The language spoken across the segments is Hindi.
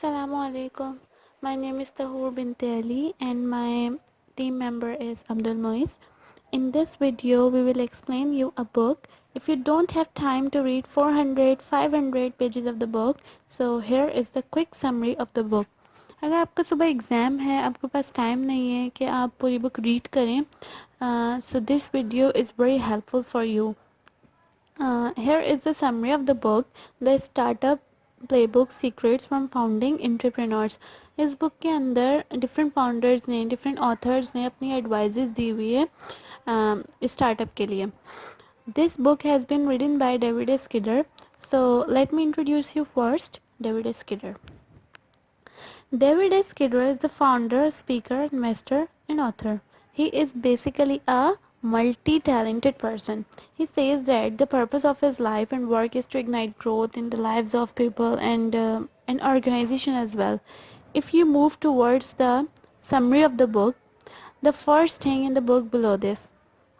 Assalamu alaikum. My name is Tahoor Binti Ali and my team member is Abdul Mois. In this video, we will explain you a book. If you don't have time to read 400, 500 pages of the book, so here is the quick summary of the book. अगर आपका सुबह एग्ज़ाम है, आपके पास टाइम नहीं है कि आप पूरी बुक रीड करें, so this video is very helpful for you. Here is the summary of the book, The Startup Playbook Secrets from Founding Entrepreneurs. इस बुक के अंदर डिफरेंट फाउंडर्स ने, डिफरेंट ऑथर्स ने अपनी एडवाइजेस दी हुई है स्टार्टअप के लिए. This book has been written by David S Kidder. So let me introduce you first David S Kidder. David S. Kidder is the founder, speaker, investor, and author. He is basically a multi-talented person. He says that the purpose of his life and work is to ignite growth in the lives of people and an organization as well. If you move towards the summary of the book, the first thing in the book below this,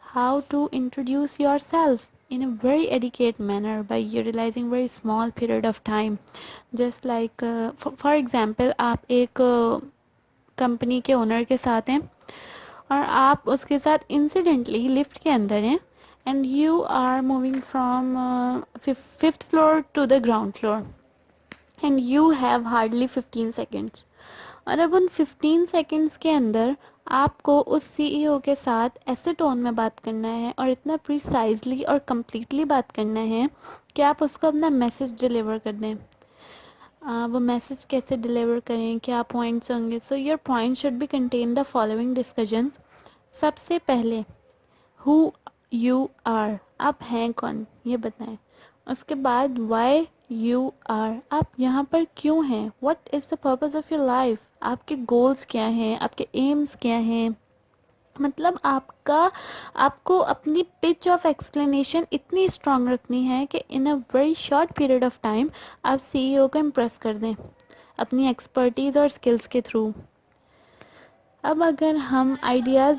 how to introduce yourself in a very educated manner by utilizing very small period of time. Just like for example, आप एक कंपनी के ओनर के साथ हैं और आप उसके साथ इंसिडेंटली लिफ्ट के अंदर हैं and you are moving from 5th floor to the ground floor and you have hardly 15 seconds. और अब उन 15 सेकेंड्स के अंदर आपको उस सीईओ के साथ ऐसे टोन में बात करना है और इतना प्रिसाइजली और कम्प्लीटली बात करना है कि आप उसको अपना मैसेज डिलीवर कर दें. वो मैसेज कैसे डिलीवर करें, क्या पॉइंट्स होंगे. So your point should be contain the following discussions. सबसे पहले हु यू आर, आप हैं कौन ये बताएं. उसके बाद वाई यू आर, आप यहाँ पर क्यों हैं. What is the purpose of your life, आपके गोल्स क्या हैं, आपके एम्स क्या हैं. मतलब आपको अपनी पिच ऑफ एक्सप्लेनेशन इतनी स्ट्रांग रखनी है कि in a very short period of time आप सीईओ को इम्प्रेस कर दें अपनी एक्सपर्टीज़ और स्किल्स के थ्रू. अब अगर हम आइडियाज़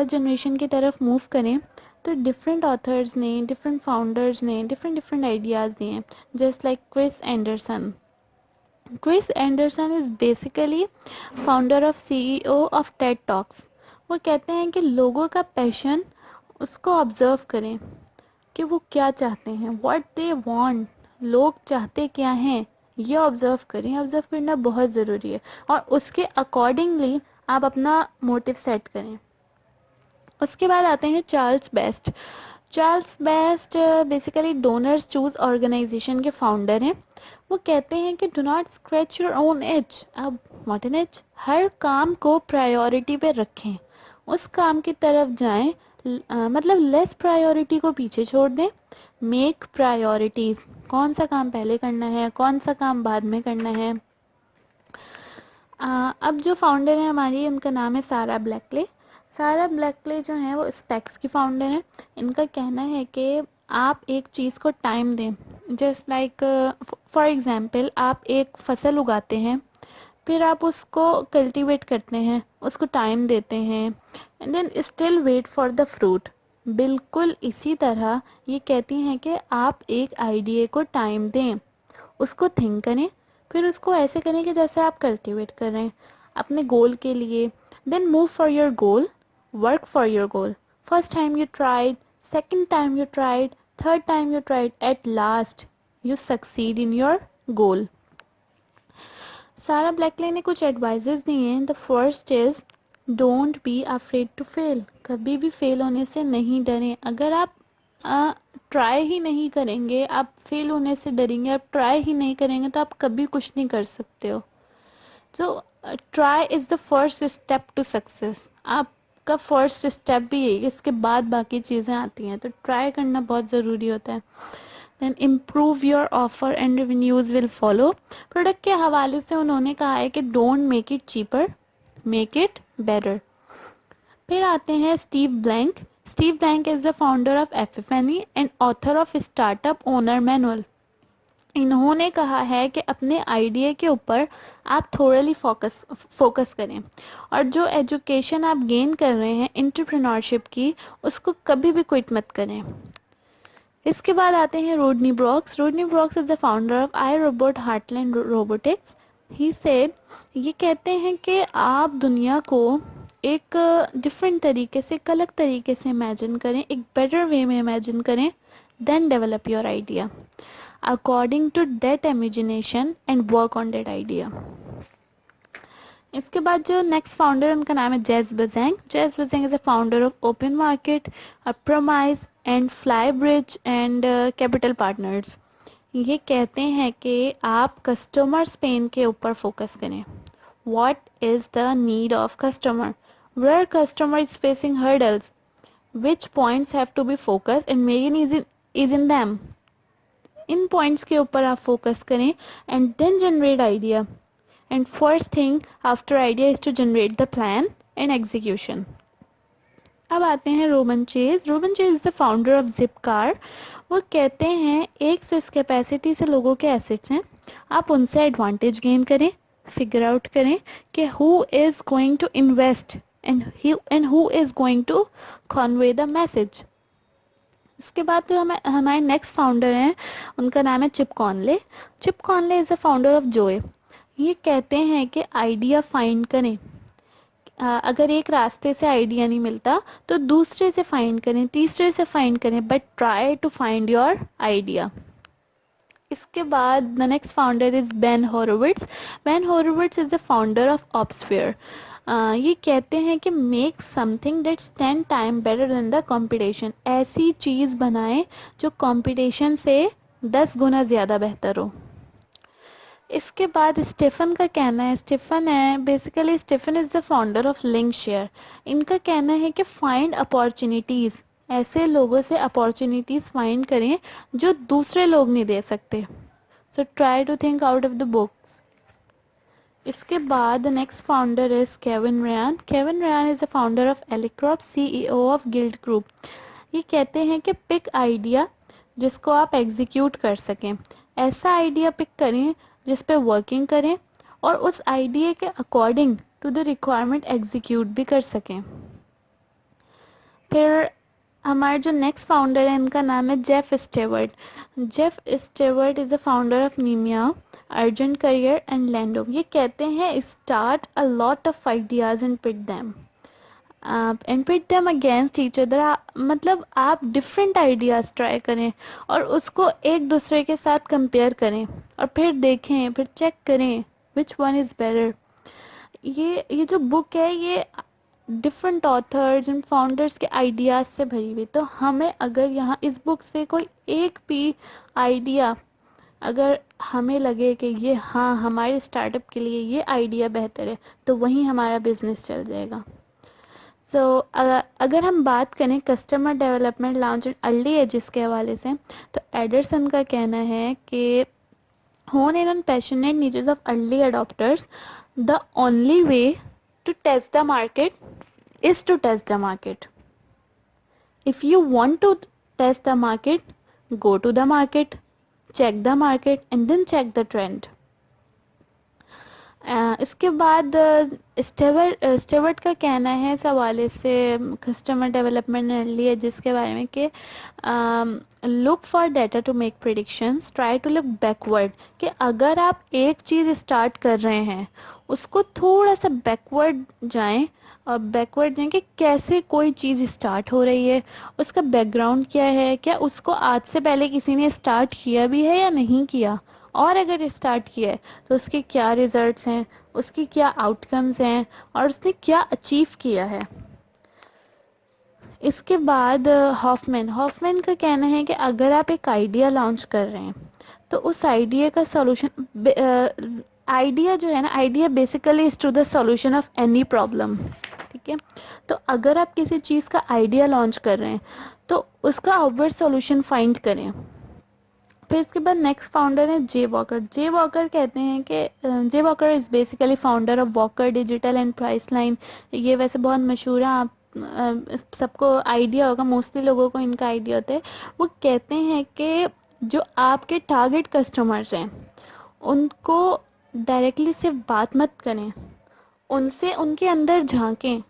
जनरेशन की तरफ मूव करें तो डिफरेंट ऑथर्स ने, डिफरेंट फाउंडर्स ने डिफरेंट आइडियाज़ दिए हैं. Just like Chris Anderson. Chris Anderson is basically founder of CEO of TED Talks. वो कहते हैं कि लोगों का पैशन उसको ऑब्जर्व करें कि वो क्या चाहते हैं, what they want, लोग चाहते क्या हैं, ये ऑब्जर्व करें. ऑब्जर्व करना बहुत ज़रूरी है और उसके अकॉर्डिंगली आप अपना मोटिव सेट करें. उसके बाद आते हैं Charles Best. Charles Best basically donors choose organization के फाउंडर हैं. वो कहते हैं कि do not scratch your own edge. अब व्हाट एन एज, हर काम को प्रायोरिटी पे रखें, उस काम की तरफ जाएं. मतलब लेस प्रायोरिटी को पीछे छोड़ दें. मेक प्रायोरिटीज, कौन सा काम पहले करना है, कौन सा काम बाद में करना है. अब जो फाउंडर है हमारी, उनका नाम है सारा ब्लैकले. सारा ब्लैकले जो है वो स्पेक्स की फाउंडर है. इनका कहना है कि आप एक चीज़ को टाइम दें. जस्ट लाइक फॉर एग्जांपल, आप एक फसल उगाते हैं, फिर आप उसको कल्टीवेट करते हैं, उसको टाइम देते हैं and then still wait for the fruit. बिल्कुल इसी तरह ये कहती हैं कि आप एक आइडिया को टाइम दें, उसको थिंक करें, फिर उसको ऐसे करें कि जैसे आप कल्टीवेट कर रहे हैं अपने गोल के लिए. Then move for your goal, work for your goal. First time you tried, second time you tried, third time you tried, at last you succeed in your goal. सारा ब्लैकले ने कुछ एडवाइजेस दिए हैं. The first is don't be afraid to fail. कभी भी फेल होने से नहीं डरें. अगर आप ट्राई ही नहीं करेंगे, आप फेल होने से डरेंगे, आप ट्राई ही नहीं करेंगे तो आप कभी कुछ नहीं कर सकते हो. तो try is the first step to success. आपका फर्स्ट स्टेप भी है, इसके बाद बाकी चीज़ें आती हैं. तो ट्राई करना बहुत ज़रूरी होता है. Then improve your offer and revenues will follow. Product के हवाले से उन्होंने कहा है कि don't make it cheaper, make it better. फिर आते हैं Steve Blank. Steve Blank is the founder of FFNE and author of startup owner manual. इन्होंने कहा है कि अपने आइडिया के ऊपर आप थोड़ली फोकस करें और जो एजुकेशन आप गेन कर रहे हैं एंटरप्रेन्योरशिप की, उसको कभी भी क्विट मत करें. इसके बाद आते हैं Rodney Brooks. Rodney Brooks is the founder of iRobot Heartland Robotics. He said, ये कहते हैं कि आप दुनिया को एक डिफरेंट तरीके से, एक अलग तरीके से इमेजिन करें, एक बेटर वे में इमेजिन करें, then develop your idea according to that imagination and work on that idea. इसके बाद जो नेक्स्ट फाउंडर है उनका नाम है Jeff Bussgang. Jeff Bussgang is a founder of Open Market, Upromise and Flybridge and Capital Partners. ये कहते हैं कि आप कस्टमर्स पेन के ऊपर फोकस करें. What is the need of customer, where customer is facing hurdles, which points have to be focused and main is in them. इन पॉइंट्स के ऊपर आप फोकस करें and then generate idea. And first thing after idea is to generate the plan and execution. अब आते हैं Robin Chase. Robin Chase is the founder of Zipcar. वो कहते हैं एक से इस कैपेसिटी से लोगों के एसेट्स हैं, आप उनसे एडवांटेज गेन करें, फिगर आउट करें कि who is going to invest and who is going to convey the message. इसके बाद तो हमारे नेक्स्ट फाउंडर हैं, उनका नाम है Chip Conley. Chip Conley is the founder of Joie. ये कहते हैं कि आइडिया फाइंड करें. अगर एक रास्ते से आइडिया नहीं मिलता तो दूसरे से फाइंड करें, तीसरे से फाइंड करें, but try to find your idea. इसके बाद the next founder is Ben Horowitz. Ben Horowitz is the founder of Opsware. ये कहते हैं कि make something that's 10 time better than the competition. ऐसी चीज़ बनाएं जो कंपटीशन से 10 गुना ज़्यादा बेहतर हो. इसके बाद स्टीफन का कहना है, स्टीफन है basically, Stephen is the founder of LinkShare. इनका कहना है कि फाइंड अपॉर्चुनिटीज़, ऐसे लोगों से अपॉर्चुनिटीज़ फाइंड करें जो दूसरे लोग नहीं दे सकते. So try to think out of the books. इसके बाद next founder is Kevin Ryan. Kevin Ryan is the founder of AlleyCorp, CEO of Gilt Group. ये कहते हैं कि पिक आइडिया जिसको आप एग्जीक्यूट कर सकें. ऐसा आइडिया पिक करें जिस पे वर्किंग करें और उस आइडिया के according to the requirement execute भी कर सकें. फिर हमारे जो नेक्स्ट फाउंडर है इनका नाम है Jeff Stewart. Jeff Stewart is the founder of Mimeo, Urgent Career and Lendio. ये कहते हैं start a lot of ideas and pit them against each other. मतलब आप डिफरेंट आइडियाज ट्राई करें और उसको एक दूसरे के साथ कंपेयर करें और फिर देखें, फिर चेक करें विच वन इज़ बेटर. ये जो बुक है ये डिफरेंट ऑथर्स एंड फाउंडर्स के आइडियाज़ से भरी हुई. तो हमें अगर यहाँ इस बुक से कोई एक भी आइडिया अगर हमें लगे कि ये हाँ हमारे स्टार्टअप के लिए ये आइडिया बेहतर है तो वहीं हमारा बिजनेस चल जाएगा. सो अगर हम बात करें customer development launch and early ages के हवाले से तो एडरसन का कहना है कि hone in on passionate needs of early adopters. The only way to test the market is to test the market. If you want to test the market, go to the market, check the market and then check the trend. इसके बाद स्टेवर्ट का कहना है इस हवाले से कस्टमर डेवलपमेंट अर्ली एजेस के बारे में कि look for data to make predictions, try to look backward. कि अगर आप एक चीज़ स्टार्ट कर रहे हैं उसको थोड़ा सा बैकवर्ड जाएं और बैकवर्ड जाएं कि कैसे कोई चीज़ स्टार्ट हो रही है, उसका बैकग्राउंड क्या है, क्या उसको आज से पहले किसी ने स्टार्ट किया भी है या नहीं किया, और अगर स्टार्ट किया है तो उसके क्या रिजल्ट्स हैं, उसकी क्या आउटकम्स हैं और उसने क्या अचीव किया है. इसके बाद हॉफमैन का कहना है कि अगर आप एक आइडिया लॉन्च कर रहे हैं तो उस आइडिया का सॉल्यूशन, आइडिया जो है ना, idea basically is to the solution of any problem. ठीक है, तो अगर आप किसी चीज़ का आइडिया लॉन्च कर रहे हैं तो उसका आउटवर्ड सॉल्यूशन फाइंड करें. फिर इसके बाद नेक्स्ट फाउंडर है जे वॉकर. जे वॉकर कहते हैं कि Jay Walker is basically founder of Walker Digital and Priceline. ये वैसे बहुत मशहूर है, आप सबको आइडिया होगा, मोस्टली लोगों को इनका आइडिया होता है. वो कहते हैं कि जो आपके टारगेट कस्टमर्स हैं उनको डायरेक्टली सिर्फ बात मत करें, उनसे उनके अंदर झांकें.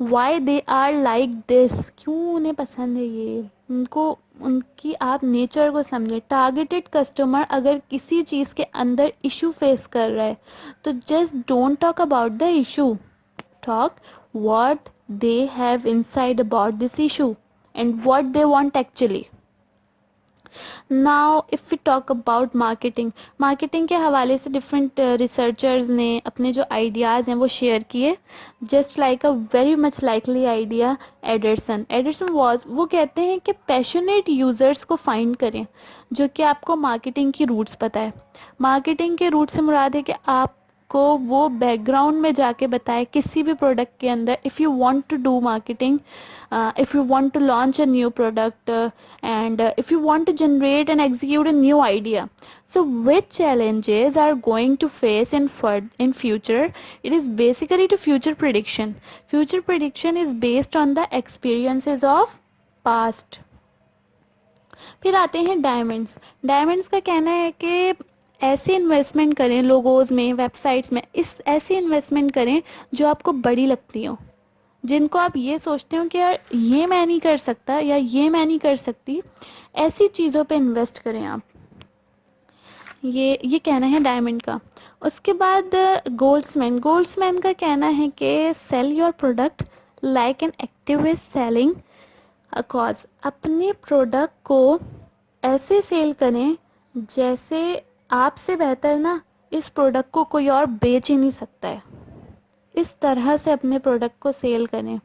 Why they are like this, क्यों उन्हें पसंद है ये, उनको उनकी आप नेचर को समझें। टारगेटेड कस्टमर अगर किसी चीज़ के अंदर इशू फेस कर रहा है तो just don't talk about the issue, talk what they have inside about this issue and what they want actually. Now if we talk about marketing, marketing के हवाले से डिफरेंट रिसर्चर्स ने अपने जो आइडियाज़ हैं वो शेयर किए। Just like a very much likely idea Anderson वो कहते हैं कि पैशनेट यूज़र्स को फाइंड करें जो कि आपको मार्केटिंग की रूट्स पता है। मार्केटिंग के रूट से मुराद है कि आप को वो बैकग्राउंड में जाके बताए किसी भी प्रोडक्ट के अंदर। If you want to do marketing, if you want to launch a new product and if you want to generate and execute a new idea, so which challenges are going to face in future? It is basically to future prediction. Future prediction is based on the experiences of past. फिर आते हैं डायमंड्स। डायमंड्स का कहना है कि ऐसे इन्वेस्टमेंट करें लोगोज में, वेबसाइट्स में, इस ऐसी इन्वेस्टमेंट करें जो आपको बड़ी लगती हो, जिनको आप ये सोचते हो कि यार ये मैं नहीं कर सकता या ये मैं नहीं कर सकती, ऐसी चीज़ों पे इन्वेस्ट करें आप। ये कहना है डायमंड का। उसके बाद गोल्ड्समैन का कहना है कि sell your product like an activist selling a cause. अपने प्रोडक्ट को ऐसे सेल करें जैसे आपसे बेहतर ना इस प्रोडक्ट को कोई और बेच ही नहीं सकता है। इस तरह से अपने प्रोडक्ट को सेल करें,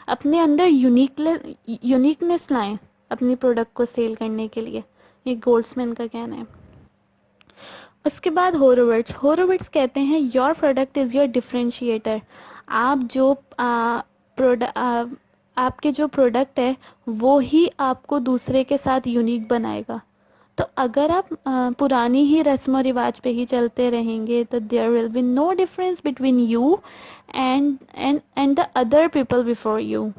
अपने अंदर यूनिकनेस लाएं अपनी प्रोडक्ट को सेल करने के लिए। ये गोल्ड्समैन का कहना है। उसके बाद होरोविट्स कहते हैं your product is your differentiator. आप जो आपके जो प्रोडक्ट है वो ही आपको दूसरे के साथ यूनिक बनाएगा। तो अगर आप पुरानी ही रस्म और रिवाज पे ही चलते रहेंगे तो there will be no difference between you and the other people before you.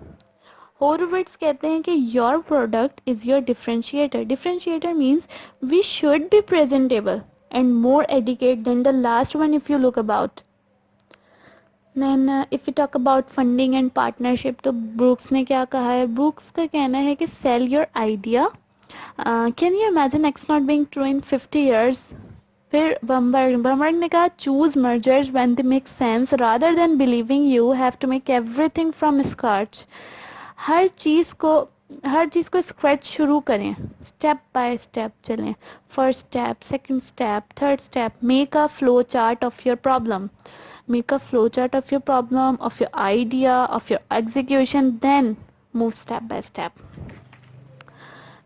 Horowitz कहते हैं कि your product is your differentiator. Differentiator means we should be presentable and more educated than the last one if you look about. Then if we talk about funding and partnership, तो ब्रूक्स ने क्या कहा है? ब्रूक्स का कहना है कि sell your idea. Can you imagine X not being true in 50 years? फिर बमबर्ग ने कहा choose mergers when they make sense rather than believing you have to make everything from scratch. हर चीज़ को स्क्रैच शुरू करें, स्टेप बाय स्टेप चलें। First step, second step, third step. Make a flow chart of your problem, of your idea, of your execution, then move step by step.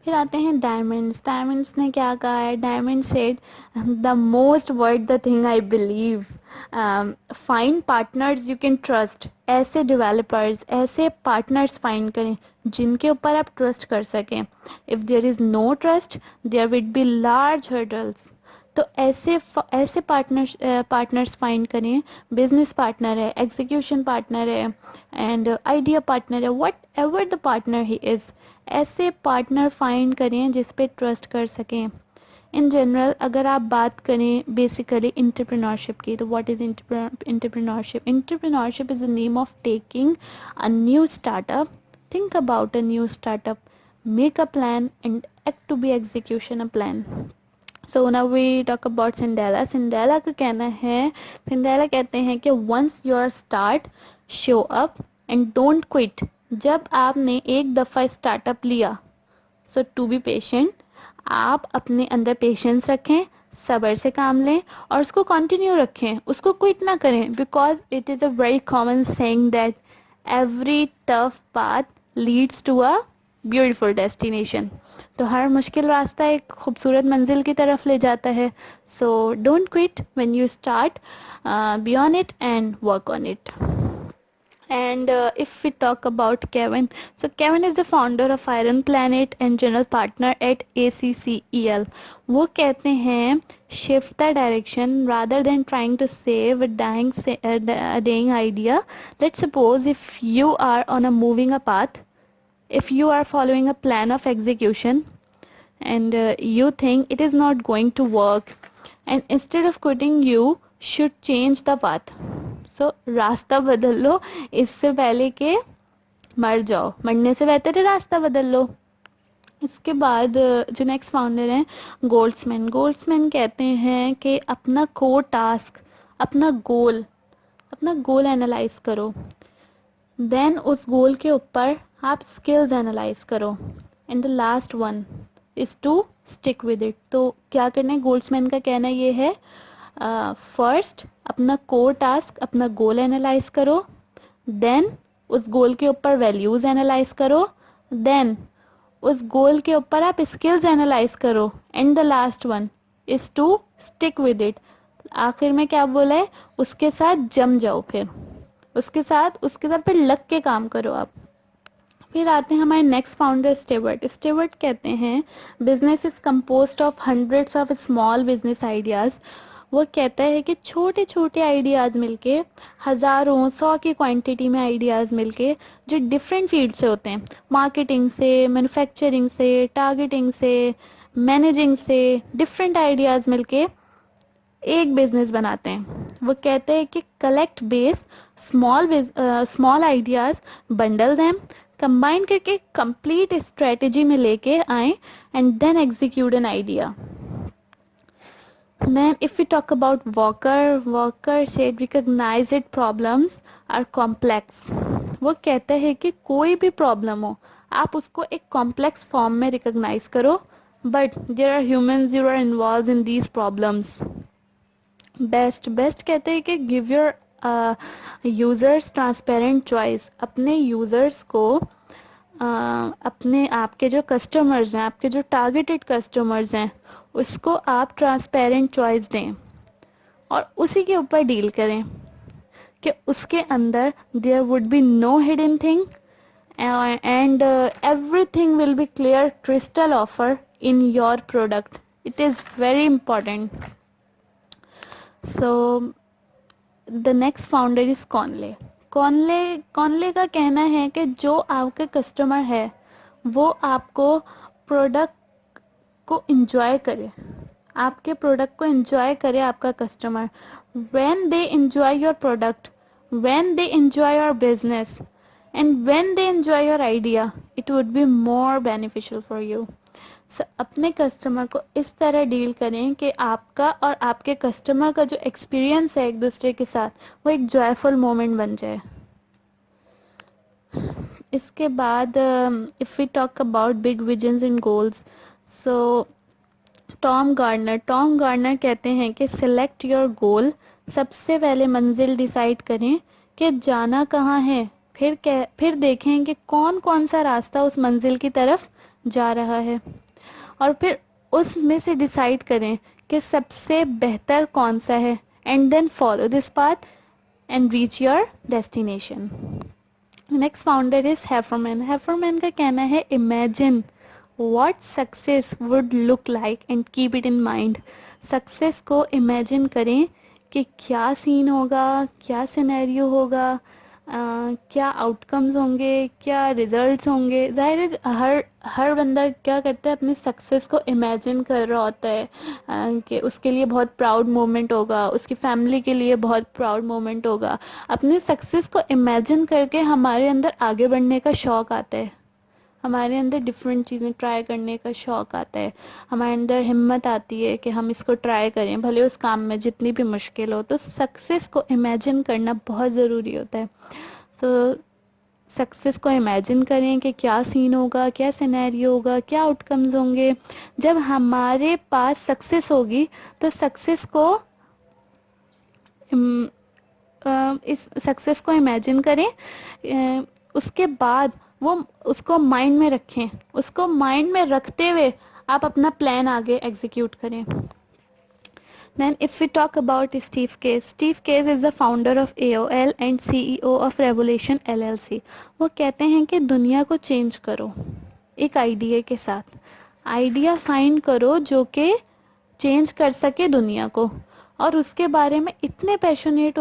फिर आते हैं डायमंड्स ने क्या कहा है? Diamond said the most word the thing I believe, find partners you can trust. ऐसे डेवलपर्स, ऐसे पार्टनर्स फाइंड करें जिनके ऊपर आप ट्रस्ट कर सकें। If there is no trust there will B large hurdles. तो ऐसे पार्टनर्स फाइंड करें, बिजनेस पार्टनर है, एग्जीक्यूशन पार्टनर है एंड आइडिया पार्टनर है, what ever the partner he is. ऐसे पार्टनर फाइंड करें जिस पे ट्रस्ट कर सकें। इन जनरल अगर आप बात करें बेसिकली एंटरप्रेन्योरशिप की, तो what is entrepreneurship? Entrepreneurship is the name of taking a new startup, think about a new startup, make a plan and act to be execution a plan. So now we talk about Cinderella का कहना है, Cinderella कहते हैं कि once your start, show up and don't quit. जब आपने एक दफ़ा स्टार्टअप लिया, so to be patient, आप अपने अंदर पेशेंस रखें, सब्र से काम लें और उसको कंटिन्यू रखें, उसको क्विट ना करें। Because it is a very common saying that every tough path leads to a beautiful destination. तो हर मुश्किल रास्ता एक खूबसूरत मंजिल की तरफ ले जाता है। So don't quit when you start, be on it and work on it. And if we talk about Kevin, so Kevin is the founder of Iron Planet and general partner at ACCEL. वो कहते हैं shift the direction rather than trying to save a dying idea. Let's suppose if you are on a moving a path, if you are following a plan of execution and you think it is not going to work, and instead of quitting you should change the path. सो रास्ता बदल लो इससे पहले कि मर जाओ, मरने से बेहतर है रास्ता बदल लो. इसके बाद जो नेक्स्ट फाउंडर हैं गोल्ड्समैन। गोल्ड्समैन कहते हैं कि अपना कोर टास्क, अपना गोल एनालाइज करो, देन उस गोल के ऊपर आप स्किल्स एनालाइज करो, and the last one is to stick with it. तो क्या करना है, गोल्ड्समैन का कहना ये है, फर्स्ट अपना कोर टास्क, अपना गोल एनालाइज करो, देन उस गोल के ऊपर वैल्यूज एनालाइज करो, देन उस गोल के ऊपर आप स्किल्स एनालाइज करो, and the last one is to stick with it. आखिर में क्या बोला है, उसके साथ जम जाओ, फिर उसके साथ फिर लग के काम करो आप। फिर आते हैं हमारे नेक्स्ट फाउंडर स्टीवर्ट। स्टीवर्ट कहते हैं business is composed of hundreds of small business ideas. वो कहता है कि छोटे छोटे आइडियाज मिलके, हजारों 100 की क्वांटिटी में आइडियाज मिलके, जो डिफरेंट फील्ड से होते हैं, मार्केटिंग से, मैन्युफैक्चरिंग से, टारगेटिंग से, मैनेजिंग से, डिफरेंट आइडियाज मिलके एक बिजनेस बनाते हैं। वो कहते हैं कि collect base small ideas, bundle them, combine करके कंप्लीट स्ट्रेटेजी में लेके आए, and then execute an idea. Then if we talk about Walker said recognized problems are complex। वो कहता है कि कोई भी प्रॉब्लम हो आप उसको एक कॉम्प्लेक्स फॉर्म में रिकॉग्नाइज करो, but there are humans who are involved in these problems. Best कहते हैं कि give your users transparent choice. अपने यूजर्स को अपने आपके जो कस्टमर्स हैं, आपके जो टारगेटेड कस्टमर्स हैं, उसको आप ट्रांसपेरेंट चॉइस दें और उसी के ऊपर डील करें कि उसके अंदर there would be no hidden thing, and everything will be clear crystal offer in your product. It is very important. So the next founder is Conley का कहना है कि जो आपके कस्टमर है वो आपको प्रोडक्ट को एंजॉय करे, आपके प्रोडक्ट को एंजॉय करे आपका customer. When they enjoy your product, when they enjoy your business, and when they enjoy your idea, it would be more beneficial for you. अपने कस्टमर को इस तरह डील करें कि आपका और आपके कस्टमर का जो एक्सपीरियंस है एक दूसरे के साथ, वो एक जॉयफुल मोमेंट बन जाए। इसके बाद if we talk about big visions and goals, so Tom Gardner कहते हैं कि सिलेक्ट योर गोल। सबसे पहले मंजिल डिसाइड करें कि जाना कहाँ है, फिर देखें कि कौन कौन सा रास्ता उस मंजिल की तरफ जा रहा है, और फिर उसमें से डिसाइड करें कि सबसे बेहतर कौन सा है, and then follow this path and reach your destination. Next founder is Heiferman का कहना है imagine what success would look like and keep it in mind. Success को इमेजिन करें कि क्या सीन होगा, क्या सिनेरियो होगा, क्या आउटकम्स होंगे, क्या रिजल्ट्स होंगे। जाहिर है हर बंदा क्या करता है, अपनी सक्सेस को इमेजिन कर रहा होता है कि उसके लिए बहुत प्राउड मोमेंट होगा, उसकी फैमिली के लिए बहुत प्राउड मोमेंट होगा। अपनी सक्सेस को इमेजिन करके हमारे अंदर आगे बढ़ने का शौक़ आता है, हमारे अंदर डिफरेंट चीज़ें ट्राई करने का शौक़ आता है, हमारे अंदर हिम्मत आती है कि हम इसको ट्राई करें, भले उस काम में जितनी भी मुश्किल हो। तो सक्सेस को इमेजिन करना बहुत ज़रूरी होता है। तो सक्सेस को इमेजिन करें कि क्या सीन होगा, क्या सिनेरियो होगा, क्या आउटकम्स होंगे। जब हमारे पास सक्सेस होगी तो सक्सेस को इस सक्सेस को इमेजिन करें, उसके बाद वो उसको माइंड में रखें, उसको माइंड में रखते हुए आप अपना प्लान आगे एग्जीक्यूट करें। Then if we talk about Steve Case is the founder of AOL and CEO of Revolution LLC। वो कहते हैं कि दुनिया को चेंज करो एक आइडिया के साथ। आइडिया फाइंड करो जो कि चेंज कर सके दुनिया को, और उसके बारे में इतने पैशनेट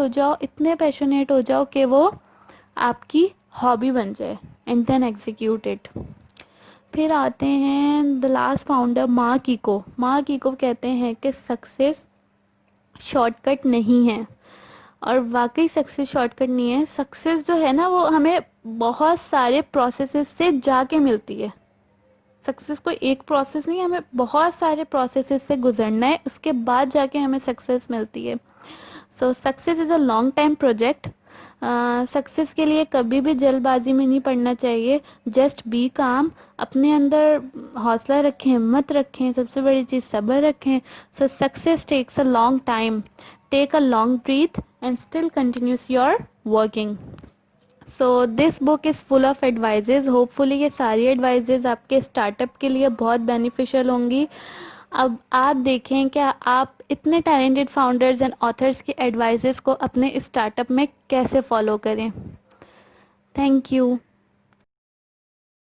हो जाओ कि वो आपकी हॉबी बन जाए, एंड देन एग्जीक्यूट इट। फिर आते हैं the last founder mark eco कहते हैं कि सक्सेस शॉर्टकट नहीं है, और वाकई सक्सेस शॉर्टकट नहीं है। सक्सेस जो है ना, वो हमें बहुत सारे प्रोसेसेस से जाके मिलती है। सक्सेस कोई एक प्रोसेस नहीं है, हमें बहुत सारे प्रोसेसेस से गुजरना है, उसके बाद जाके हमें सक्सेस मिलती है। सो success is a long time project. Success के लिए कभी भी जल्दबाजी में नहीं पड़ना चाहिए। जस्ट बी काम, अपने अंदर हौसला रखें, हिम्मत रखें, सबसे बड़ी चीज़ सब्र रखें। So success takes a long time. Take a long breath and still continues your working. So this book is full of advices. Hopefully ये सारी एडवाइजेज आपके स्टार्टअप के लिए बहुत बेनिफिशियल होंगी। अब आप देखें क्या आप इतने टैलेंटेड फाउंडर्स एंड ऑथर्स की एडवाइजेस को अपने स्टार्टअप में कैसे फॉलो करें। Thank you.